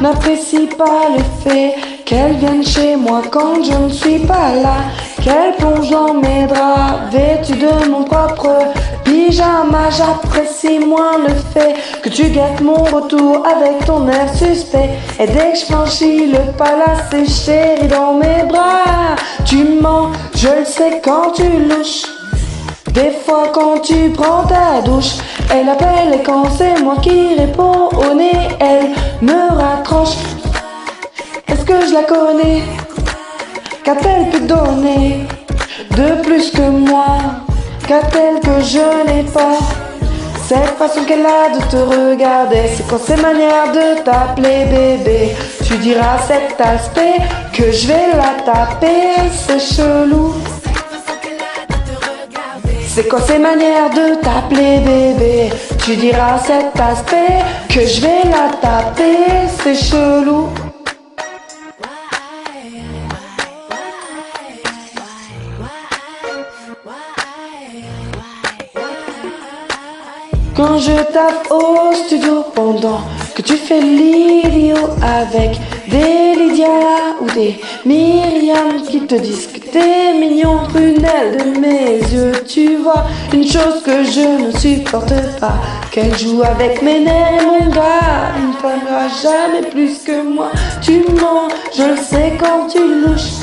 n'apprécie pas le fait qu'elle vienne chez moi quand je ne suis pas là, qu'elle plonge dans mes draps vêtus de mon propre pyjama. J'apprécie moins le fait que tu guettes mon retour avec ton air suspect. Et dès que je franchis le palace, c'est chéri dans mes bras. Tu mens, je le sais quand tu louches. Des fois quand tu prends ta douche, elle appelle et quand c'est moi qui réponds au nez, elle me raccroche. Est-ce que je la connais? Qu'a-t-elle pu donner de plus que moi? Qu'a-t-elle que je n'ai pas? Cette façon qu'elle a de te regarder, c'est quoi ces manières de t'appeler bébé? Tu diras cet aspect que je vais la taper, c'est chelou. C'est quoi ces manières de t'appeler bébé? Tu diras cet aspect que je vais la taper, c'est chelou. Quand je tape au studio pendant que tu fais l'idiot avec des Lydia ou des Myriam qui te disent que t'es mignon, prunelle de mes yeux. Tu vois une chose que je ne supporte pas, qu'elle joue avec mes nerfs et mon gars. Il ne fera jamais plus que moi. Tu mens, je le sais quand tu louches.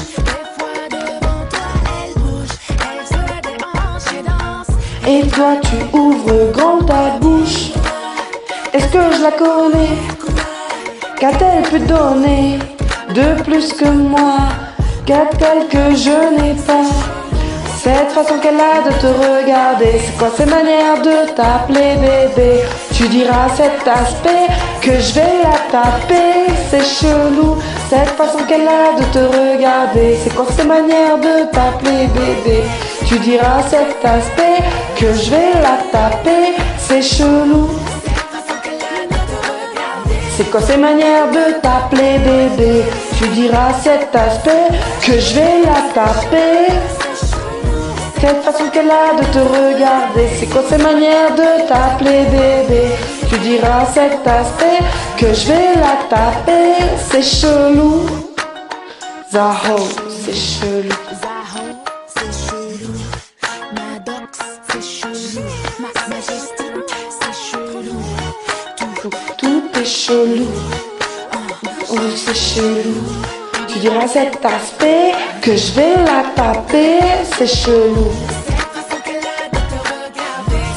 Et toi tu ouvres grand ta bouche. Est-ce que je la connais? Qu'a-t-elle pu donner de plus que moi? Qu'a-t-elle que je n'ai pas? Cette façon qu'elle a de te regarder, c'est quoi ces manières de t'appeler bébé? Tu diras cet aspect que je vais la taper, c'est chelou. Cette façon qu'elle a de te regarder, c'est quoi ces manières de t'appeler bébé? Tu diras cet aspect que je vais la taper, c'est chelou. C'est quoi ces manières de t'appeler bébé? Tu diras cet aspect que je vais la taper. Cette façon qu'elle a de te regarder, c'est quoi ces manières de t'appeler bébé? Tu diras cet aspect que je vais la taper, c'est chelou. Zaho, c'est chelou. Maddox, c'est chelou. Majestic, c'est chelou. Tout est chelou. Oh, c'est chelou. Tu diras cet aspect que je vais la taper, c'est chelou.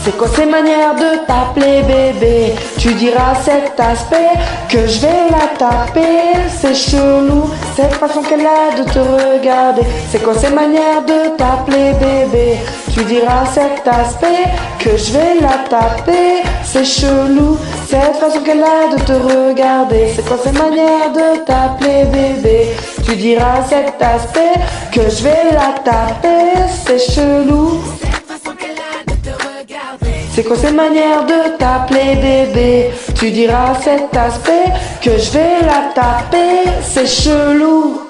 C'est quoi ces manières de t'appeler bébé? Tu diras cet aspect que je vais la taper, c'est chelou. Cette façon qu'elle a de te regarder, c'est quoi ces manières de t'appeler bébé? Tu diras cet aspect que je vais la taper, c'est chelou. Cette façon qu'elle a de te regarder, c'est quoi ces manières de t'appeler bébé? Tu diras cet aspect que je vais la taper, c'est chelou. C'est quoi ces manières de t'appeler bébé? Tu diras cet aspect que je vais la taper, c'est chelou.